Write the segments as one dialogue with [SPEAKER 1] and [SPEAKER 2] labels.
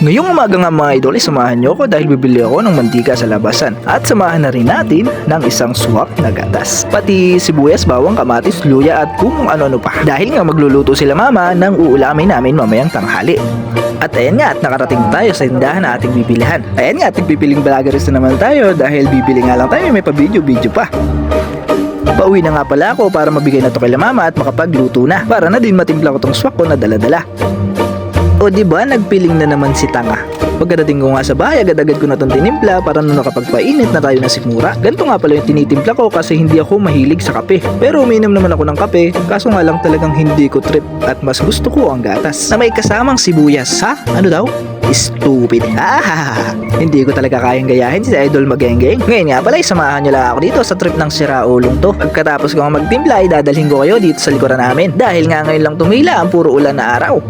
[SPEAKER 1] Ngayong umaga nga mga idol, samahan nyo ako dahil bibili ako ng mantika sa labasan. At samahan na rin natin ng isang swak na gatas. Pati sibuyas, bawang, kamatis, luya at kung ano-ano pa. Dahil nga magluluto sila mama ng uulamin namin mamayang tanghali. At ayan nga, at nakarating tayo sa tindahan na ating bibilihan. Ayan nga, ating pipiling vloggerist na naman tayo dahil bibili nga lang tayo, may pa-video pa. Pauwi na nga pala ako para mabigay na to kay mama at makapagluto na. Para na din matimpla ko tong swak ko na dala-dala. O diba, nagpiling na naman si tanga. Pagkadating ko nga sa bahay, agad-agad ko na itong tinimpla para nung nakapagpainit na tayo na sikmura. Ganito nga pala yung tinitimpla ko kasi hindi ako mahilig sa kape. Pero uminom naman ako ng kape, kaso nga lang talagang hindi ko trip at mas gusto ko ang gatas na may kasamang sibuyas. Ha? Ano daw? Stupid. Hindi ko talaga kayang gayahin si Idol Magengeng. Ngayon nga pala, samahan nyo lang ako dito sa trip ng siraulong to. Pagkatapos ko nga magtimpla, dadalhin ko kayo dito sa likuran namin. Dahil nga ngayon lang tumila ang puro ulan na araw.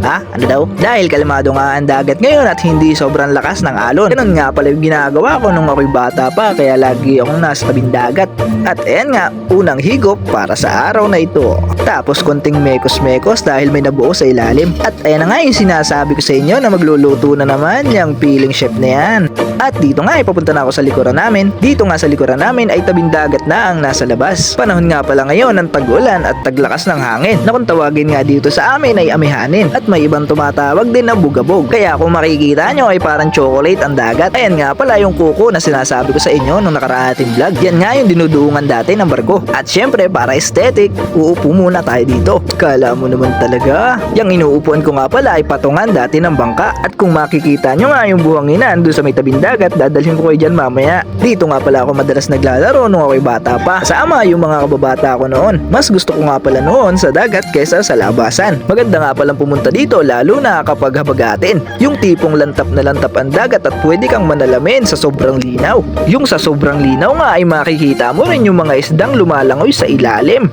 [SPEAKER 1] Ha? Ano daw? Dahil kalmado nga ang dagat ngayon at hindi sobrang lakas ng alon. Ganun nga pala yung ginagawa ko nung ako'y bata pa, kaya lagi akong nasa tabing dagat. At ayan nga, unang higop para sa araw na ito. Tapos konting mekos-mekos dahil may nabuo sa ilalim. At ayan na nga yung sinasabi ko sa inyo na magluluto na naman yung piling chef na yan. At dito nga papunta na ako sa likuran namin. Dito nga sa likuran namin ay tabing dagat na ang nasa labas. Panahon nga pala ngayon ng tag-ulan at taglakas ng hangin. Na kung tawagin nga dito sa amin ay amihanin. At may ibang tumatawag din na bugabog. Kaya kung makikita nyo ay parang chocolate ang dagat. Ayan nga pala yung kuko na sinasabi ko sa inyo nung nakaraan ating vlog. Yan nga yung dinuduungan dati ng barko. At syempre para aesthetic, uupo muna tayo dito. Kala mo naman talaga. Yung inuupuan ko nga pala ay patungan dati ng bangka. At kung makikita nyo nga yung buhanginan doon sa may tabing dagat, dadalhin ko kayo dyan mamaya. Dito nga pala ako madalas naglalaro nung ako'y bata pa. Kasama yung mga kababata ko noon. Mas gusto ko nga pala noon sa dagat kaysa sa labasan. Maganda nga palang pumunta dito lalo na kapag habagatin. Yung tipong lantap na lantap ang dagat at pwede kang manalamin sa sobrang linaw. Yung sa sobrang linaw nga ay makikita mo rin yung mga isdang lumalangoy sa ilalim.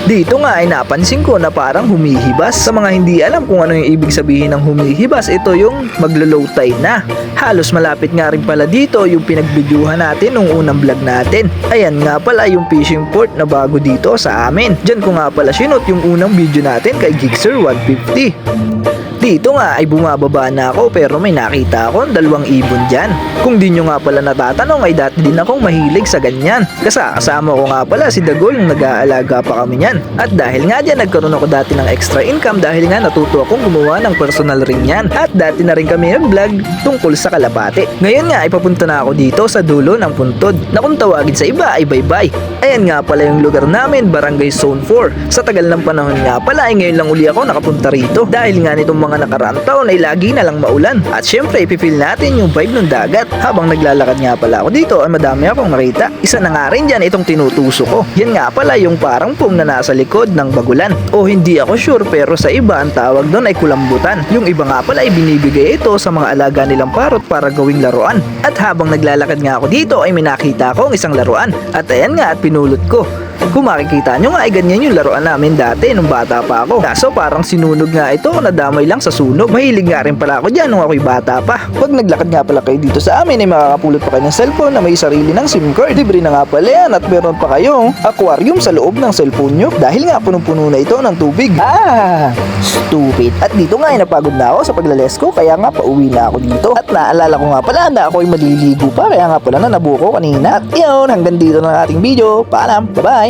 [SPEAKER 1] Dito nga ay napansin ko na parang humihibas. Sa mga hindi alam kung ano yung ibig sabihin ng humihibas, ito yung maglo-low tide na. Halos malapit nga rin pala dito yung pinagbidyuhan natin nung unang vlog natin. Ayan nga pala yung fishing port na bago dito sa amin. Diyan ko nga pala sinot yung unang video natin kay Gixer 150. Dito nga ay bumababa na ako pero may nakita akong dalawang ibon dyan. Kung di nyo nga pala natatanong ay dati din akong mahilig sa ganyan. Kasama ko nga pala si Dagol nung nag-aalaga pa kami niyan. At dahil nga dyan nagkaroon ako dati ng extra income dahil nga natuto akong gumawa ng personal ring yan. At dati na rin kami nag-vlog tungkol sa kalapate. Ngayon nga ay papunta na ako dito sa dulo ng puntod na kung tawagin sa iba ay baybay. Ayan nga pala yung lugar namin, Barangay Zone 4. Sa tagal ng panahon nga pala ay ngayon lang uli ako nakapunta rito. Dahil nga nitong mga nakaraang taon ay lagi na lang maulan. At syempre ipipil natin yung vibe ng dagat. Habang naglalakad nga pala ako dito ay madami akong nakita. Isa na nga rin dyan itong tinutusok ko. Yan nga pala yung parang pong na nasa likod ng bagulan. O hindi ako sure pero sa iba ang tawag doon ay kulambutan. Yung iba nga pala ay binibigay ito sa mga alaga nilang parot para gawing laruan. At habang naglalakad nga ako dito ay may nakita akong isang laruan. At ayan nga at pinulot ko. Kung makikita nyo nga ay ganyan yung laruan namin dati nung bata pa ako. Kaso parang sinunog nga ito, nadamay lang sa sunog. Mahilig nga rin pala ako dyan nung ako'y bata pa. Pag naglakad nga pala kayo dito sa amin ay makakapulot pa kayo ng cellphone na may sarili ng SIM card. Libre na nga pala yan at meron pa kayong aquarium sa loob ng cellphone nyo. Dahil nga punong-puno na ito ng tubig. Stupid. At dito nga ay napagod na ako sa paglales ko kaya nga pauwi na ako dito. At naalala ko nga pala na ako'y maliligo pa kaya nga pala na nabuko kanina. At yun, hanggang dito na ating video. Paalam. Bye-bye.